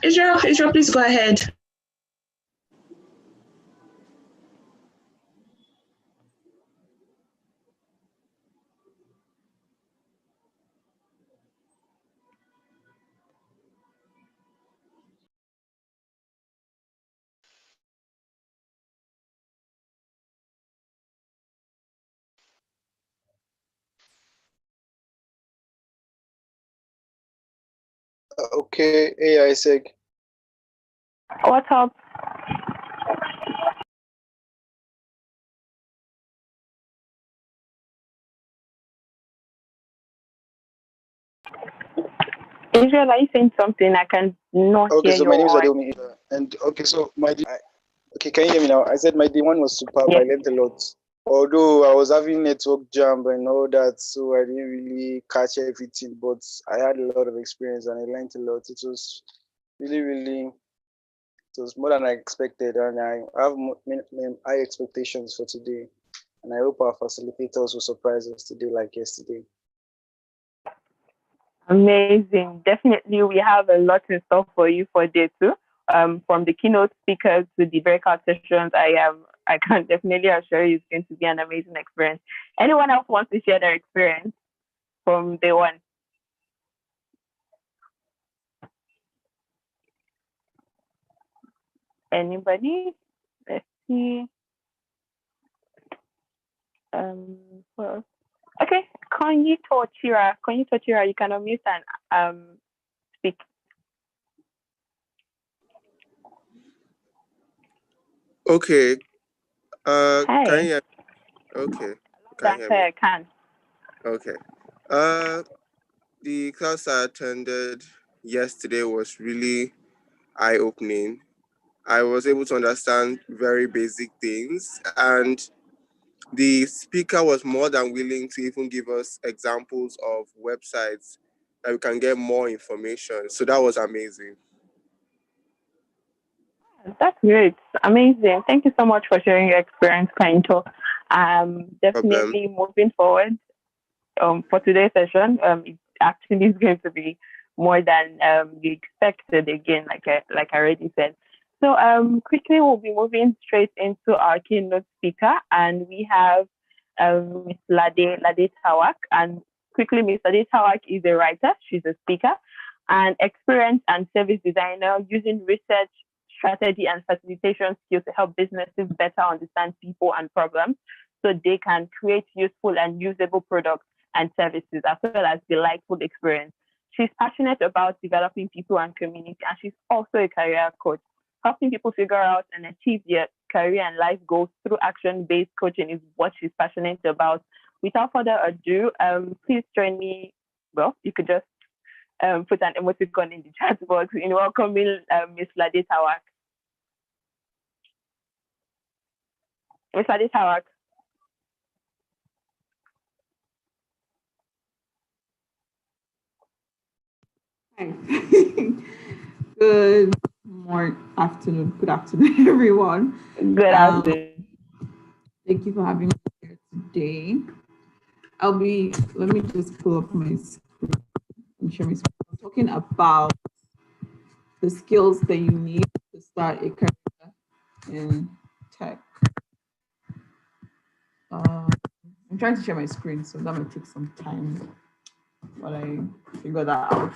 Israel, please go ahead. Okay, hey Isaac. What's up? Israel, are you saying something? I can not Okay, hear so my name is your voice. Adeomi. And okay, so okay, can you hear me now? I said my day one was superb. Yes. I learned a lot. Although I was having network jam and all that, so I didn't really catch everything, but I had a lot of experience and I learned a lot. It was really, it was more than I expected, and I have high expectations for today. And I hope our facilitators will surprise us today like yesterday. Amazing. Definitely, we have a lot in store for you for day two. From the keynote speakers to the breakout sessions, I can definitely assure you it's going to be an amazing experience. Anyone else wants to share their experience from day one? Anybody? Let's see. Well, okay. Konyi Tochira, you can unmute and speak. Okay. Hi. Can you? Okay. Can you hear me? I can. Okay. The class I attended yesterday was really eye-opening. I was able to understand very basic things, and the speaker was more than willing to even give us examples of websites that we can get more information. So that was amazing. That's great. Amazing. Thank you so much for sharing your experience, Kainto. Definitely moving forward for today's session, it actually is going to be more than we expected again, like I already said. So quickly we'll be moving straight into our keynote speaker, and we have Miss Lade Tawak. And quickly, Miss Lade Tawak is a writer, she's a speaker, an experienced and service designer using research, strategy, and facilitation skills to help businesses better understand people and problems so they can create useful and usable products and services, as well as delightful experience. She's passionate about developing people and community, and she's also a career coach. Helping people figure out and achieve their career and life goals through action-based coaching is what she's passionate about. Without further ado, please join me. Well, you could just put an emoticon in the chat box in welcoming Miss Lade Tawak. Miss Lade Tawak. Good afternoon. Good afternoon, everyone. Good afternoon. Thank you for having me here today. Let me just pull up my screen and share my screen. I'm talking about the skills that you need to start a career in tech. I'm trying to share my screen, so that might take some time while I figure that out.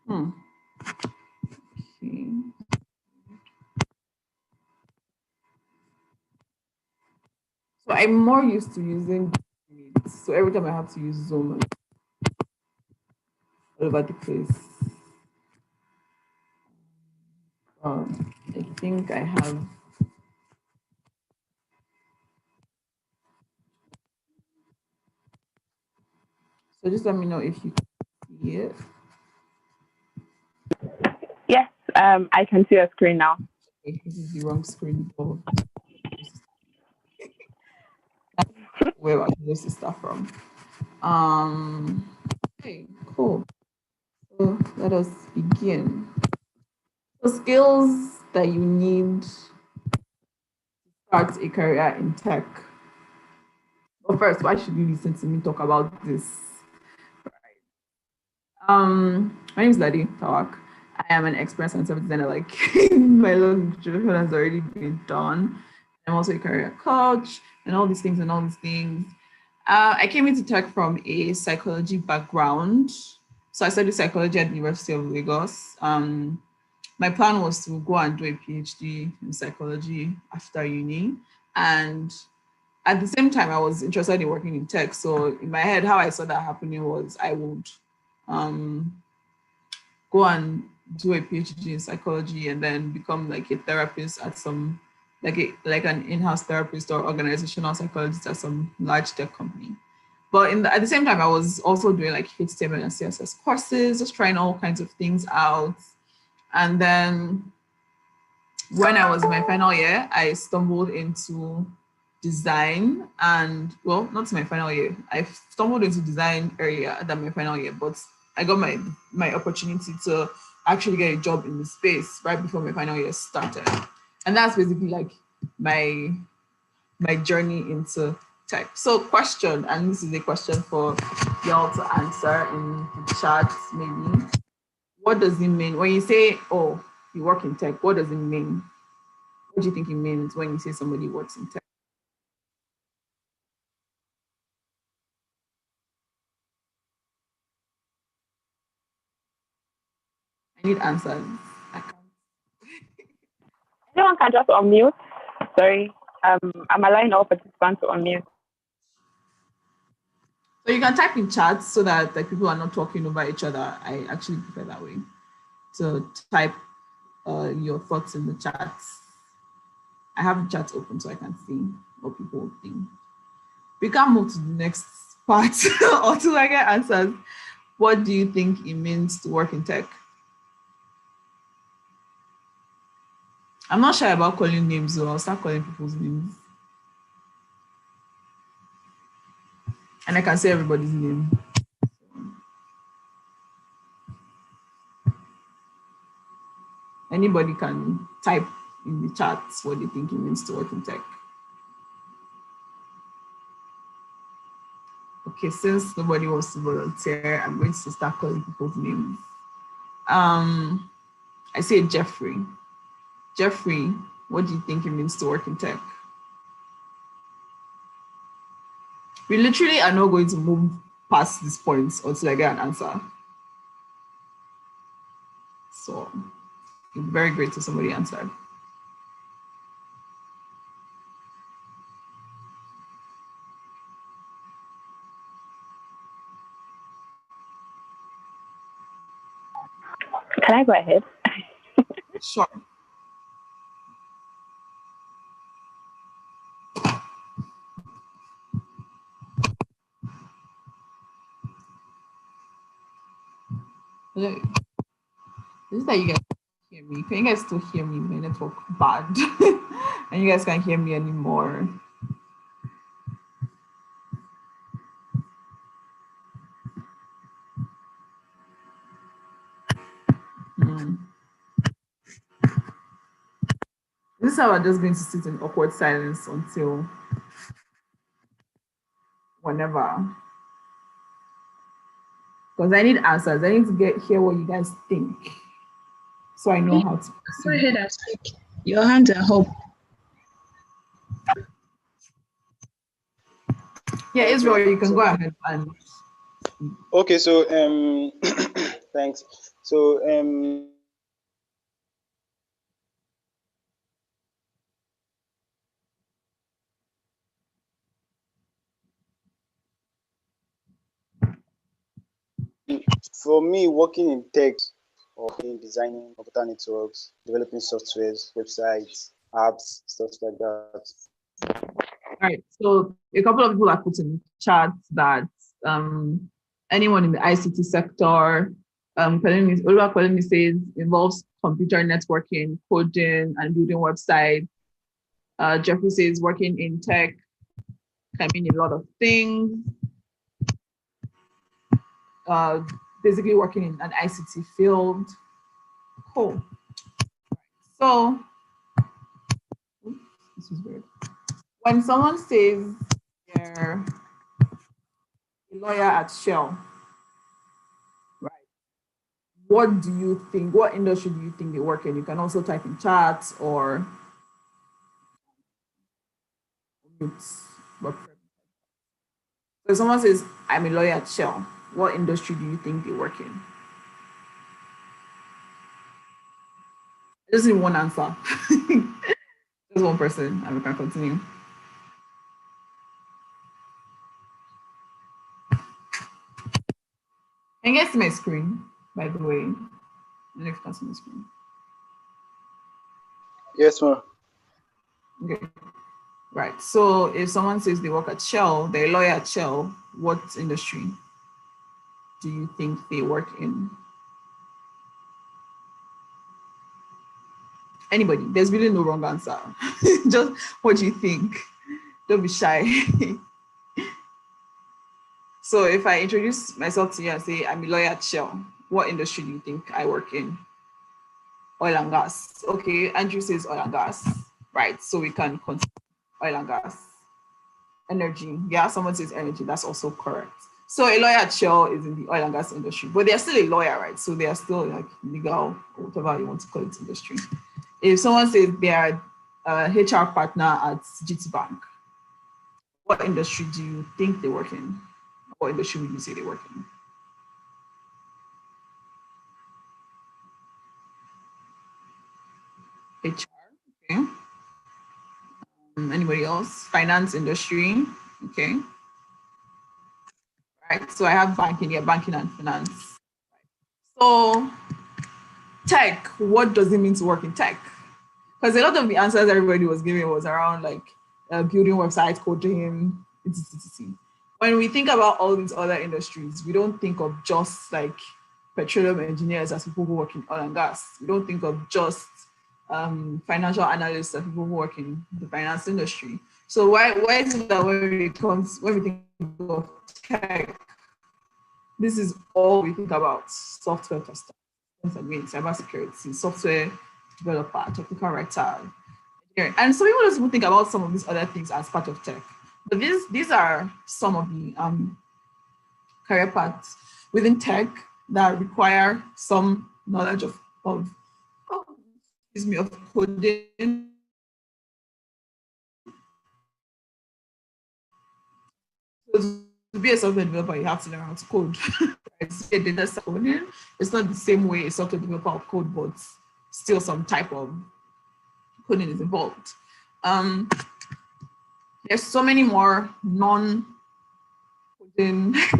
Okay. So I'm more used to using Meet. So every time I have to use Zoom all over the place. I think I have. So just let me know if you can see it. Yes, I can see your screen now. Okay, this is the wrong screen. Where I supposed to start from. Okay, cool. So let us begin. The skills that you need to start a career in tech. But first, why should you listen to me talk about this? My name is Ladi Tawak. I am an expert and service designer. Like my introduction has already been done. I'm also a career coach and all these things and all these things. I came into tech from a psychology background. So I studied psychology at the University of Lagos. My plan was to go and do a PhD in psychology after uni. And at the same time, I was interested in working in tech. So in my head, how I saw that happening was I would go and do a PhD in psychology and then become like a therapist at some, like an in-house therapist or organizational psychologist at some large tech company. But at the same time, I was also doing like HTML and CSS courses, just trying all kinds of things out. And then when I was in my final year, I stumbled into design and, well, not my final year. I stumbled into design earlier than my final year, but I got my opportunity to actually get a job in the space right before my final year started. And that's basically like my journey into tech. So question, and this is a question for y'all to answer in the chat maybe. What does it mean when you say, oh, you work in tech? What does it mean? What do you think it means when you say somebody works in tech? I need answers. I can't. Anyone can just unmute. Sorry. I'm allowing all participants to unmute. So you can type in chat so that like people are not talking over each other. I actually prefer that way. To type your thoughts in the chat. I have the chat open so I can see what people think. We can move to the next part until I get answers. What do you think it means to work in tech? I'm not shy about calling names, so I'll start calling people's names. And I can say everybody's name. Anybody can type in the chat what they think it means to work in tech. Okay, since nobody wants to volunteer, I'm going to start calling people's names. I say Jeffrey. Jeffrey, what do you think it means to work in tech? We literally are not going to move past these points until I get an answer. So it'd be very great if somebody answered. Can I go ahead? Sure. Hello. This is that you guys hear me. Can you guys still hear me? My network bad. And you guys can't hear me anymore. This is how I'm just going to sit in awkward silence until whenever. Because I need answers. I need to hear what you guys think. So I know how to proceed. Go ahead and speak. Your hands are up. Yeah, Israel, you can go ahead and. Okay, so thanks. So for me, working in tech or in designing computer networks, developing softwares, websites, apps, stuff like that. All right. So a couple of people have put in the chat that anyone in the ICT sector, Olua says involves computer networking, coding, and building websites. Jeffrey says working in tech can mean a lot of things. Basically working in an ICT field. Cool. So, oops, this is weird. When someone says they're a lawyer at Shell, right? What do you think? What industry do you think they work in? You can also type in chat or but so if someone says, I'm a lawyer at Shell, what industry do you think they work in? I just need one answer. Just one person, and we can continue. Can you guys see my screen, by the way? I don't know if you can see my screen. Yes, ma'am. Okay. Right. So if someone says they work at Shell, they're a lawyer at Shell, what industry do you think they work in? Anybody? There's really no wrong answer. Just what do you think? Don't be shy. So if I introduce myself to you and say I'm a lawyer at Shell, what industry do you think I work in? Oil and gas. Okay, Andrew says oil and gas. Right. So we can continue. Oil and gas. Energy. Yeah, someone says energy. That's also correct. So a lawyer at Shell is in the oil and gas industry, but they're still a lawyer, right? So they are still like legal or whatever you want to call it industry. If someone says they are a HR partner at GT Bank, what industry do you think they work in? What industry would you say they work in? HR. Okay. Anybody else? Finance industry. Okay. Right. So I have banking, yeah, banking and finance. So tech, what does it mean to work in tech? Because a lot of the answers everybody was giving was around like building websites, coding, etc. When we think about all these other industries, we don't think of just like petroleum engineers as people who work in oil and gas. We don't think of just financial analysts as people who work in the finance industry. So why is it that when we think of tech, this is all we think about: software tester, cybersecurity, software developer, technical writer, engineering. And some people just think about some of these other things as part of tech. But these are some of the career paths within tech that require some knowledge of coding. So to be a software developer, you have to learn how to code. It's not the same way a software developer will code, but still some type of coding is involved. There's so many more non-coding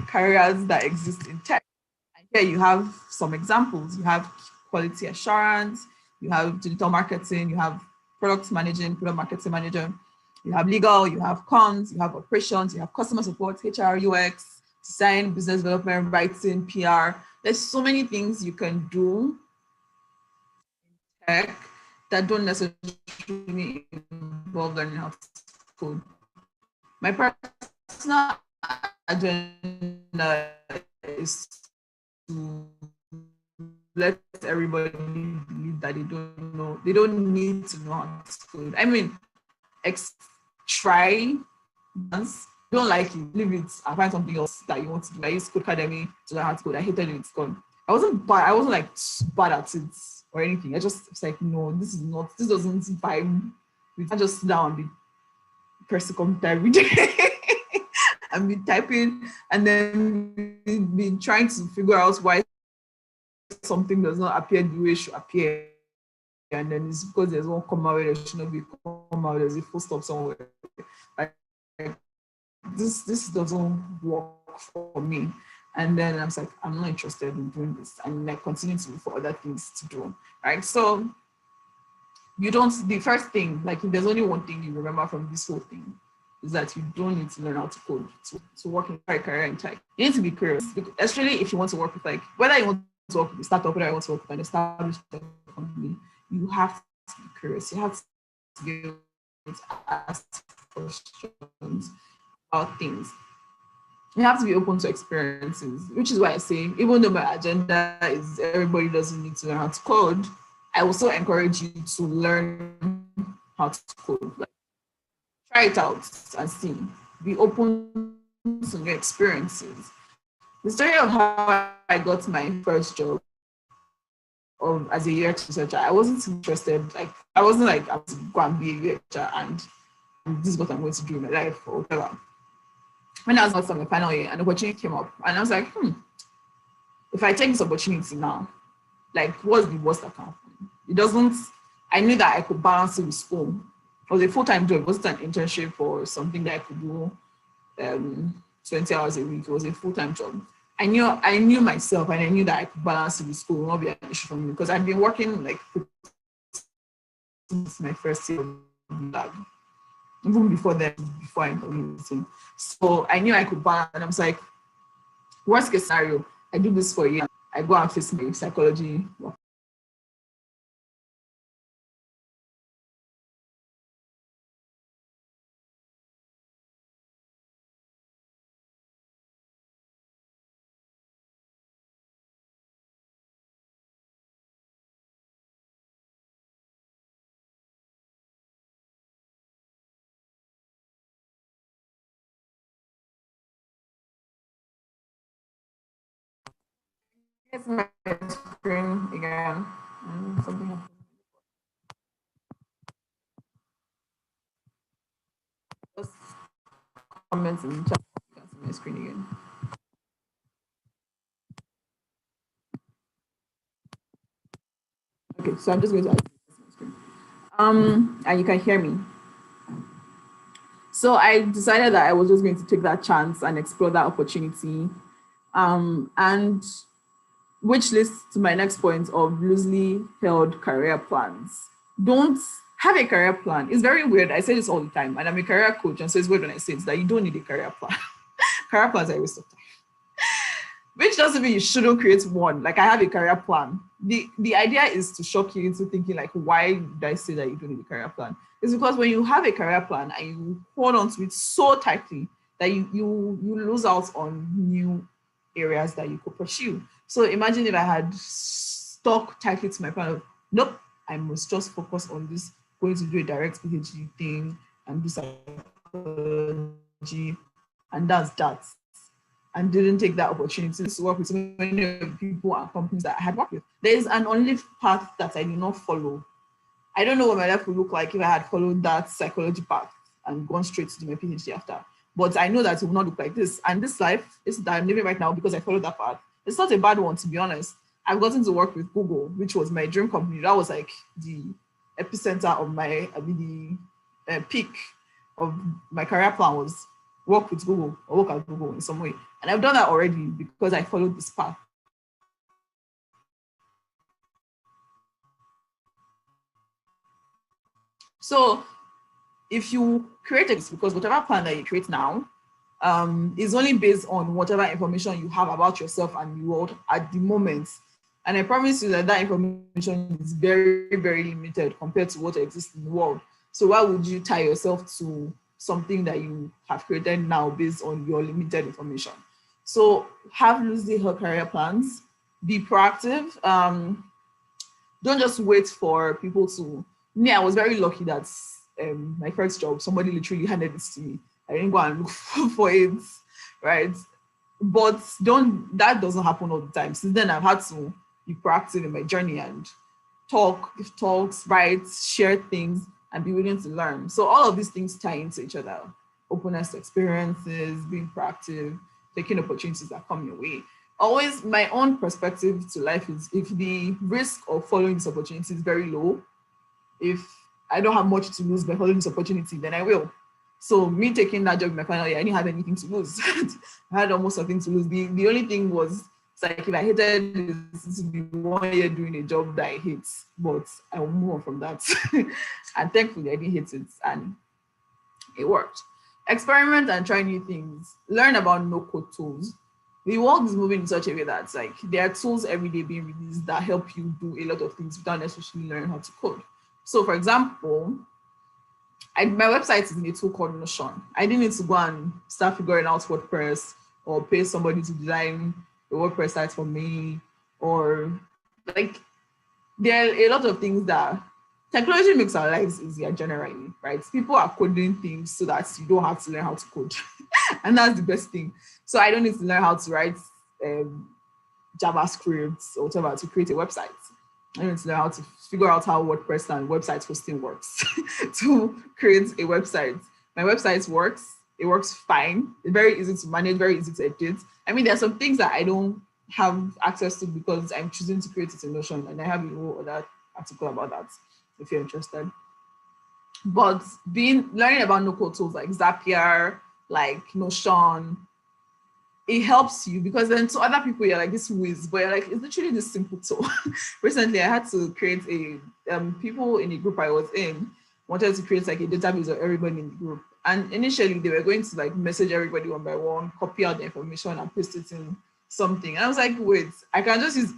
careers that exist in tech. And here you have some examples. You have quality assurance, you have digital marketing, you have product marketing manager, you have legal, you have comms, you have operations, you have customer support, HR, UX, design, business development, writing, PR. There's so many things you can do in tech that don't necessarily involve learning how to code. My personal agenda is to let everybody believe that they don't need to know how to code. I mean, try once, don't like it, leave it and find something else that you want to do. I used Code Academy to learn how to code. I hated it, it's gone. I wasn't like bad at it or anything. I just was like, no, this doesn't vibe. We can't just sit down and be press the computer every day and be typing and then be trying to figure out why something does not appear the way it should appear. And then it's because there's one comma where there should not be a comma, there's a full stop somewhere. Like this doesn't work for me. And then I was like, I'm not interested in doing this. And like continue to look for other things to do. Right. So the first thing, like if there's only one thing you remember from this whole thing, is that you don't need to learn how to code to work in a career in tech. You need to be curious, especially if you want to work with like, whether you want to work with a startup, whether you want to work with an established company, you have to be curious. You have to be able to ask questions about things. You have to be open to experiences, which is why I say, even though my agenda is everybody doesn't need to learn how to code, I also encourage you to learn how to code. Like, try it out and see. Be open to new experiences. The story of how I got my first job as a UX researcher, I wasn't interested. Like, I wasn't like, I was going to be a UX researcher and this is what I'm going to do in my life or whatever. When I was on my final year, an opportunity came up and I was like, if I take this opportunity now, like, what's the worst that can happen? It doesn't, I knew that I could balance it with school. It was a full-time job. It wasn't an internship or something that I could do 20 hours a week. It was a full-time job. I knew myself and I knew that I could balance it with school. It will not be an issue for me because I've been working like since my first year of lab. Even before then, before I moved. So I knew I could balance, and I was like, worst case scenario, I do this for a year, I go and face my psychology work. It's my screen again. Something happened. Just comments in the chat. My screen again. Okay, so I'm just going to add my screen. And you can hear me. So I decided that I was just going to take that chance and explore that opportunity. And which leads to my next point of loosely held career plans. Don't have a career plan. It's very weird. I say this all the time, and I'm a career coach, and so it's weird when I say it, that you don't need a career plan. Career plans are a waste of time. Which doesn't mean you shouldn't create one. Like, I have a career plan. The idea is to shock you into thinking, like, why did I say that you don't need a career plan? It's because when you have a career plan and you hold on to it so tightly that you lose out on new areas that you could pursue. So imagine if I had stuck tightly to my plan of, nope, I must just focus on this, going to do a direct PhD thing and do psychology, and that's that. And didn't take that opportunity to work with so many people and companies that I had worked with. There is an unlived path that I did not follow. I don't know what my life would look like if I had followed that psychology path and gone straight to do my PhD after. But I know that it will not look like this. And this life is that I'm living right now because I followed that path. It's not a bad one, to be honest. I've gotten to work with Google, which was my dream company. That was like the epicenter of my, the peak of my career plan was work with Google or work at Google in some way. And I've done that already because I followed this path. So if you create it, because whatever plan that you create now is only based on whatever information you have about yourself and the world at the moment. And I promise you that that information is very, very limited compared to what exists in the world. So why would you tie yourself to something that you have created now based on your limited information? So have loosely held career plans, be proactive. Don't just wait for people to, me, I was very lucky that my first job, somebody literally handed it to me. I didn't go and look for it, right? But that doesn't happen all the time. Since then, I've had to be proactive in my journey and give talks, write, share things, and be willing to learn. So all of these things tie into each other. Openness to experiences, being proactive, taking opportunities that come your way. Always, my own perspective to life is, if the risk of following this opportunity is very low, if I don't have much to lose by following this opportunity, then I will. So me taking that job in my final year, I didn't have anything to lose. I had almost nothing to lose. The only thing was, it's like, if I hated this, to be 1 year doing a job that I hate, but I will move on from that. And thankfully, I didn't hate it, and it worked. Experiment and try new things. Learn about no-code tools. The world is moving in such a way that, like, there are tools every day being released that help you do a lot of things without necessarily learning how to code. So, for example, my website is in a tool called Notion. I didn't need to go and start figuring out WordPress or pay somebody to design a WordPress site for me, or like, there are a lot of things that technology makes our lives easier generally, right? People are coding things so that you don't have to learn how to code. And that's the best thing. So I don't need to learn how to write JavaScript or whatever to create a website. I need to learn how to figure out how WordPress and website hosting works to create a website. My website works. It works fine. It's very easy to manage, very easy to edit. I mean, there are some things that I don't have access to because I'm choosing to create it in Notion, and I have a whole other article about that if you're interested. But learning about no-code tools like Zapier, like Notion, it helps you because then to other people you're like this whiz, but you're like, it's literally this simple tool. Recently, I had to create people in the group I was in wanted to create like a database of everybody in the group. And initially they were going to like message everybody one by one, copy out the information and paste it in something. And I was like, wait, we can just use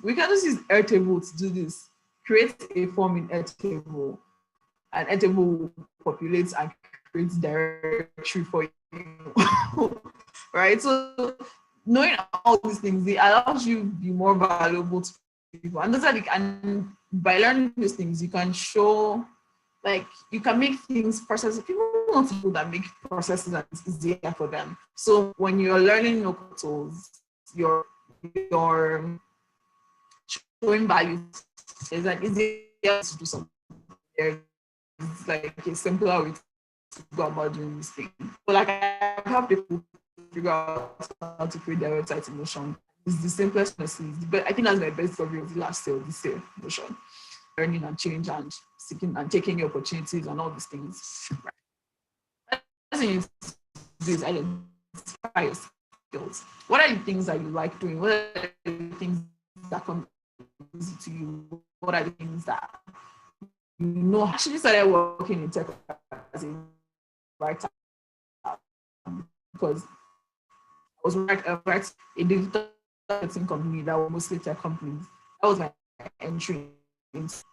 Airtable to do this. Create a form in Airtable, and Airtable will populate and create directory for you. Right? So knowing all these things, it allows you to be more valuable to people. And those are and by learning these things, you can show, like, you can make things processes. People want people that make processes and it's easier for them. So when you're learning local tools, you're showing value. It's like easier to do something. It's like a simpler way to go about doing this thing. But like I help people figure out how to create their website in Notion. It's the simplest process, but I think that's my best discovery of the last year, this year, Notion. Learning and change and seeking and taking your opportunities and all these things. Right. That's what you do is identify your skills. What are the things that you like doing? What are the things that come easy to you? What are the things that you know? I actually started working in tech as a writer because I was working at a digital marketing company that was mostly tech companies. That was my entry into.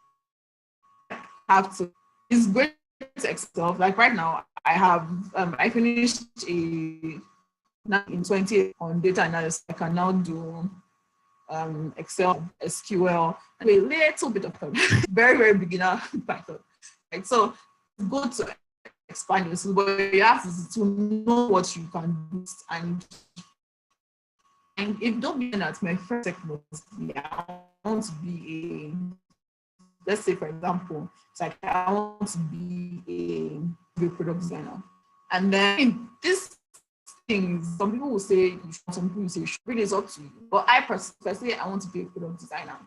Have to. It's great to Excel. Like right now, I have I finished now in 20 on data analysis. I can now do Excel, SQL, and a little bit of code. Very, very beginner Python. Right? So it's good to expand this, but you have to know what you can do. And if don't be that, my first technology, I want to be let's say, for example, it's like I want to be a product designer. And then this things, some people will say you should, some people will say you should. Really, it's up to you. But I personally, I want to be a product designer.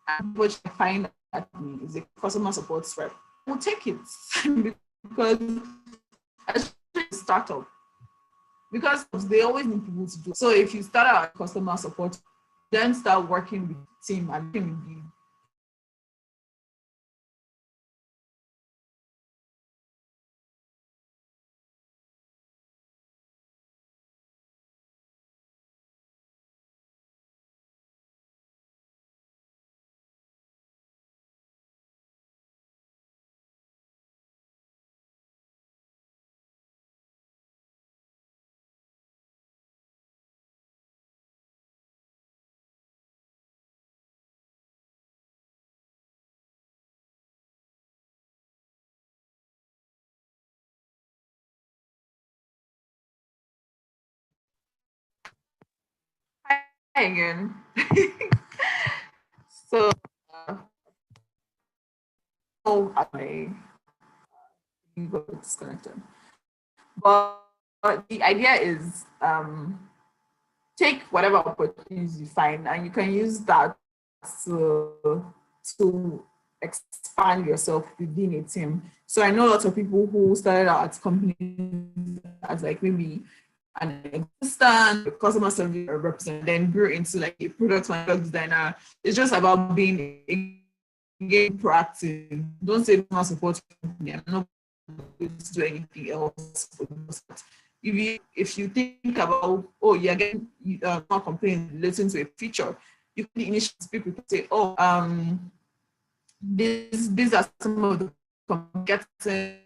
And what I find at me is a customer support rep. We'll take it because as a startup, because they always need people to do. So if you start out customer support, then start working with the team and working with you. Hi again. So, I got disconnected. But the idea is take whatever opportunities you find and you can use that to expand yourself within a team. So I know lots of people who started out at companies as like maybe an assistant, a customer service representative, then grew into like a product designer. It's just about being proactive. Don't say no support me. I'm not going to do anything else. If you think about, oh, you're getting more complaints relating to a feature, you can initially speak with people say, oh, these are some of the getting.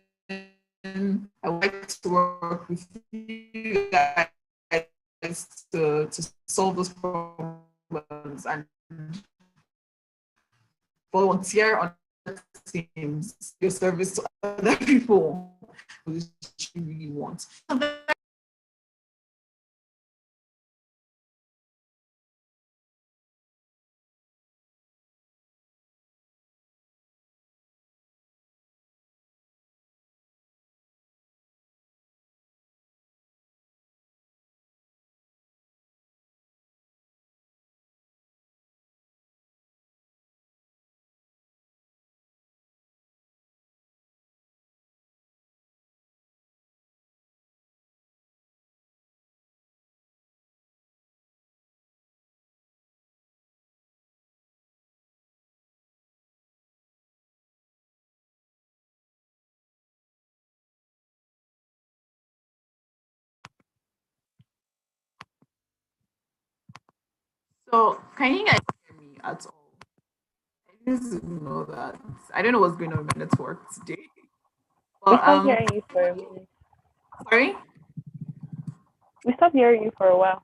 I would like to work with you guys to solve those problems and volunteer on teams, your service to other people, which you really want. So can you guys hear me at all? I just know that I don't know what's going on with my network today. We But stopped hearing you for a minute. sorry. We stopped hearing you for a while.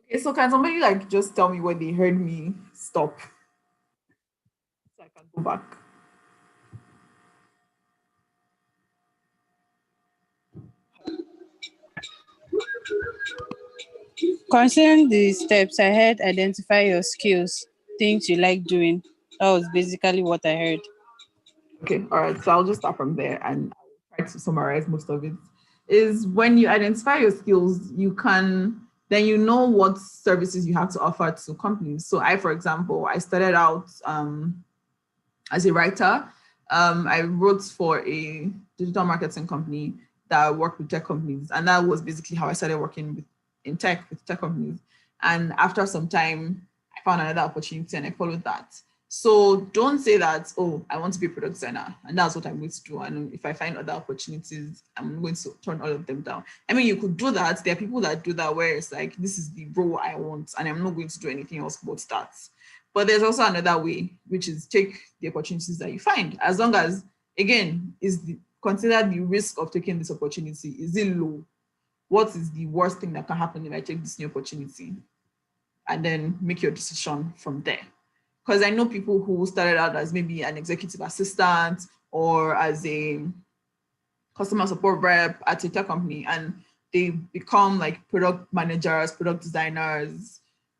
Okay, so can somebody like just tell me when they heard me stop so I can go back? Considering the steps, I heard identify your skills, things you like doing. That was basically what I heard. Okay, all right. So I'll just start from there and I'll try to summarize most of it. Is when you identify your skills, you can then you know what services you have to offer to companies. So I, for example, I started out as a writer. I wrote for a digital marketing company that worked with tech companies, and that was basically how I started working in tech with tech companies. And after some time, I found another opportunity and I followed that. So don't say that, oh, I want to be a product designer and that's what I'm going to do. And if I find other opportunities, I'm going to turn all of them down. I mean, you could do that. There are people that do that where it's like, this is the role I want and I'm not going to do anything else but that. But there's also another way, which is take the opportunities that you find. As long as, again, consider the risk of taking this opportunity. Is it low? What is the worst thing that can happen if I take this new opportunity? And then make your decision from there. Because I know people who started out as maybe an executive assistant or as a customer support rep at a tech company, and they become like product managers, product designers,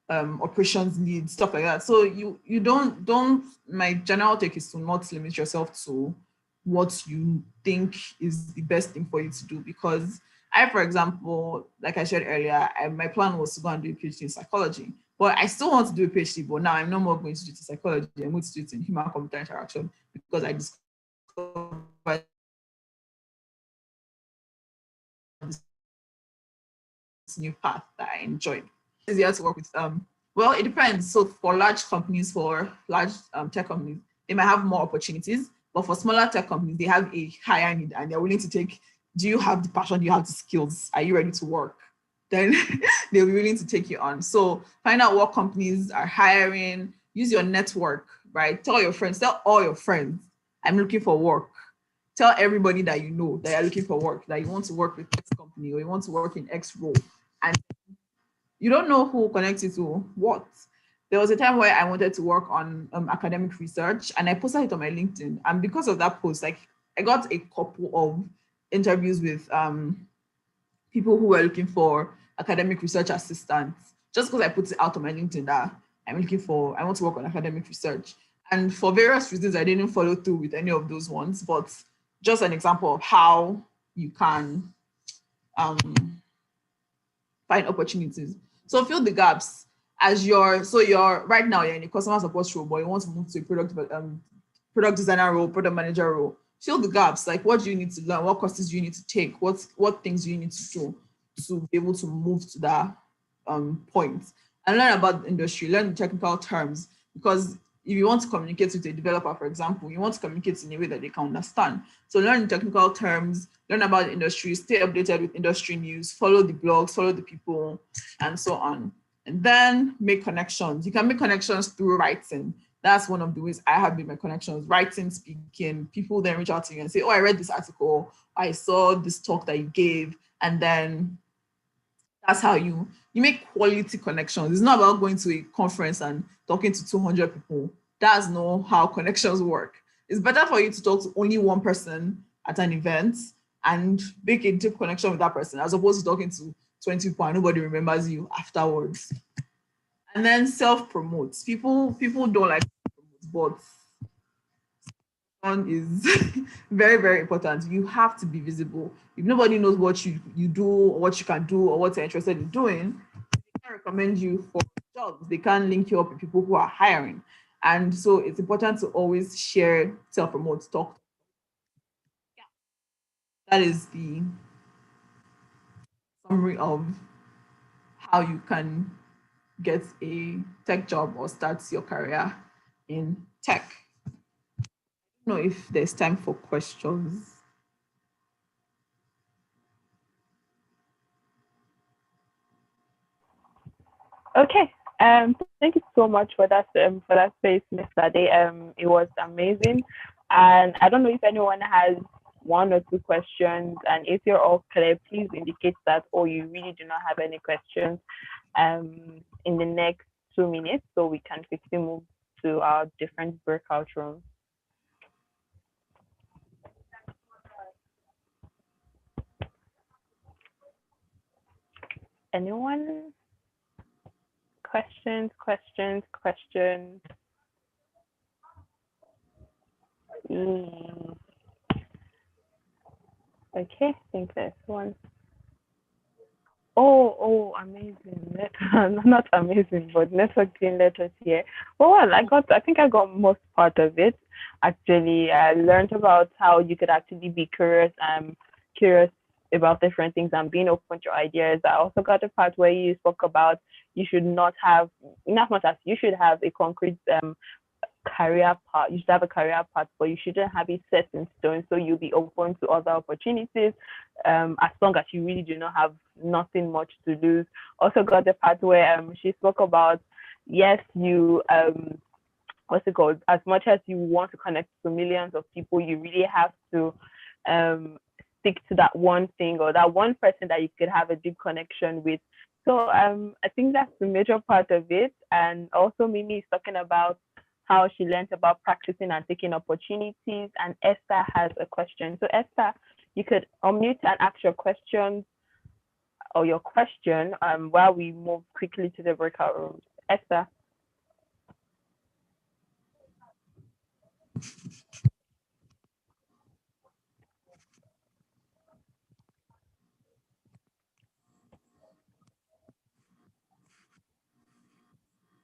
operations leads, stuff like that. So you don't. My general take is to not limit yourself to what you think is the best thing for you to do. Because I, for example, like I shared earlier, my plan was to go and do a PhD in psychology. But I still want to do a PhD, but now I'm no more going to do it in psychology. I'm going to do it in human computer interaction because I discovered this new path that I enjoyed. It's easier to work with. Well, it depends. So for large companies, for large tech companies, they might have more opportunities. But for smaller tech companies, they have a higher need and they're willing to take. Do you have the passion? Do you have the skills? Are you ready to work? Then they'll be willing to take you on. So find out what companies are hiring. Use your network, right? Tell your friends. Tell all your friends, I'm looking for work. Tell everybody that you know that you're looking for work, that you want to work with X company or you want to work in X role. And you don't know who connected to what. There was a time where I wanted to work on academic research and I posted it on my LinkedIn. And because of that post, like I got a couple of interviews with people who were looking for academic research assistants, just because I put it out on my LinkedIn that I want to work on academic research. And for various reasons, I didn't follow through with any of those ones, but just an example of how you can find opportunities. So fill the gaps as you're right now you're in a customer support role, but you want to move to a product designer role, product manager role. Fill the gaps. Like what do you need to learn? What courses do you need to take? What things do you need to do to be able to move to that point? And learn about the industry, learn the technical terms, because if you want to communicate with a developer, for example, you want to communicate in a way that they can understand. So learn the technical terms, learn about the industry, stay updated with industry news, follow the blogs, follow the people, and so on. And then make connections. You can make connections through writing. That's one of the ways I have made my connections. Writing, speaking, people then reach out to you and say, oh, I read this article, I saw this talk that you gave, and then that's how you make quality connections. It's not about going to a conference and talking to 200 people. That's not how connections work. It's better for you to talk to only one person at an event and make a deep connection with that person, as opposed to talking to 20 people and nobody remembers you afterwards. And then self-promote. People don't like to promote, but one is very, very important. You have to be visible. If nobody knows what you do or what you can do or what you're interested in doing, they can recommend you for jobs. They can link you up with people who are hiring. And so it's important to always share, self-promote, talk. Yeah. That is the summary of how you can get a tech job or start your career in tech. I don't know if there's time for questions. Okay. Thank you so much for that space, Mr. Day. It was amazing, and I don't know if anyone has one or two questions, and if you're all clear, please indicate that, or you really do not have any questions. In the next 2 minutes, so we can quickly move to our different breakout rooms. Anyone? Questions. Okay, I think there's one. Oh, amazing. Not amazing, but network didn't let us hear. Well, I think I got most part of it. Actually, I learned about how you could actually be curious about different things and being open to ideas. I also got the part where you spoke about you should not have, in as much as you should have a concrete career path. You should have a career path, but you shouldn't have it set in stone. So you'll be open to other opportunities, as long as you really do not have nothing much to lose. Also got the part where she spoke about, yes, you what's it called? As much as you want to connect to millions of people, you really have to stick to that one thing or that one person that you could have a deep connection with. So I think that's the major part of it. And also Mimi is talking about how she learned about practicing and taking opportunities. And Esther has a question. So Esther, you could unmute and ask your question while we move quickly to the breakout rooms. Esther.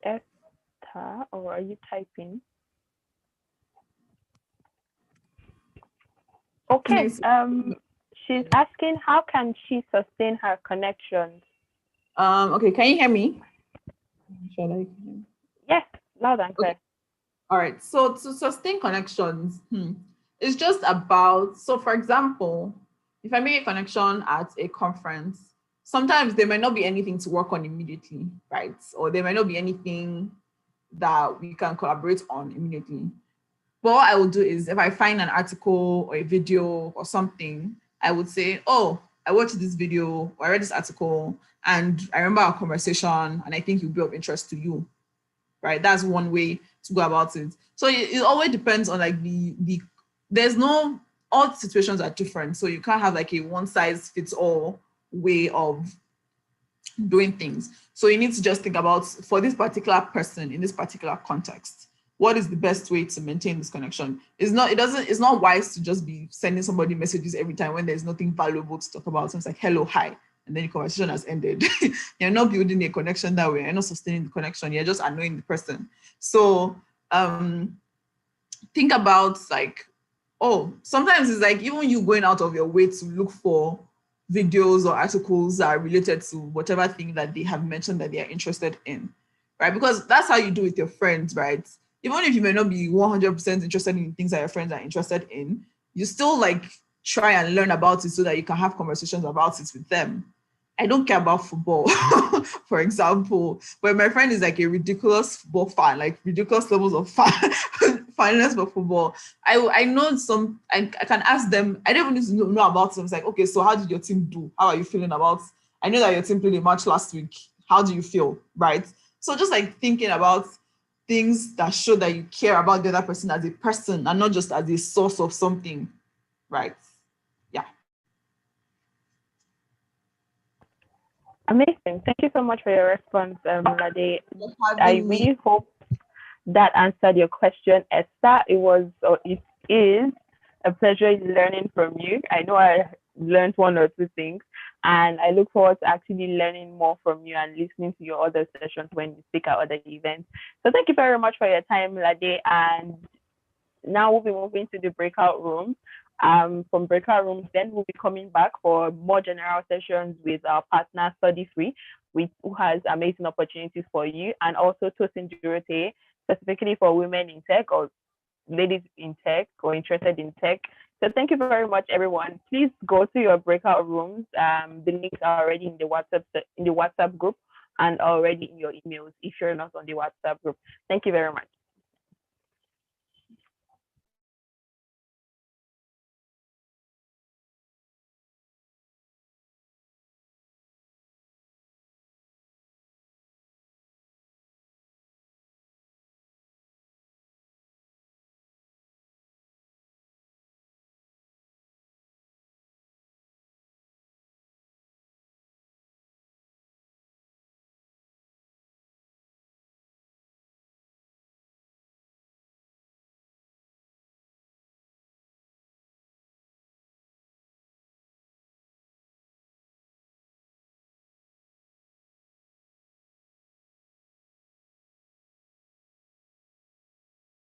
Esther, or are you typing? Okay. She's asking, how can she sustain her connections? Okay, can you hear me? Shall I? Yes, loud and clear. Okay. All right. So to sustain connections, it's just about, so for example, if I make a connection at a conference, sometimes there might not be anything to work on immediately, right? Or there might not be anything that we can collaborate on immediately. But what I will do is, if I find an article or a video or something, I would say, oh, I watched this video or I read this article and I remember our conversation and I think it will be of interest to you, right? That's one way to go about it. So it always depends on like there's no, all situations are different. So you can't have like a one size fits all way of doing things. So you need to just think about, for this particular person in this particular context, what is the best way to maintain this connection? It's not wise to just be sending somebody messages every time when there's nothing valuable to talk about. So it's like, hello, hi, and then the conversation has ended. You're not building a connection that way. You're not sustaining the connection. You're just annoying the person. So think about like, oh, sometimes it's like even you going out of your way to look for videos or articles that are related to whatever thing that they have mentioned that they are interested in, right? Because that's how you do with your friends, right? Even if you may not be 100% interested in things that your friends are interested in, you still like try and learn about it so that you can have conversations about it with them. I don't care about football, for example, but my friend is like a ridiculous football fan, like ridiculous levels of finance for football. I know some, I can ask them, I don't even need to know about them. It's like, okay, so how did your team do? How are you feeling about, I know that your team played a match last week. How do you feel, right? So just like thinking about things that show that you care about the other person as a person and not just as a source of something, right? Yeah. Amazing. Thank you so much for your response, Lade. For I having me. really hope that answered your question, Esther. It was, or it is, a pleasure learning from you. I know I learned one or two things, and I look forward to actually learning more from you and listening to your other sessions when you speak at other events. So thank you very much for your time, Lade. And now we'll be moving to the breakout room. From breakout rooms, then we'll be coming back for more general sessions with our partner Study Free, who has amazing opportunities for you, and also Tosin Jurote, specifically for women in tech or ladies in tech or interested in tech. So thank you very much, everyone. Please go to your breakout rooms. The links are already in the WhatsApp group and already in your emails if you're not on the WhatsApp group. Thank you very much.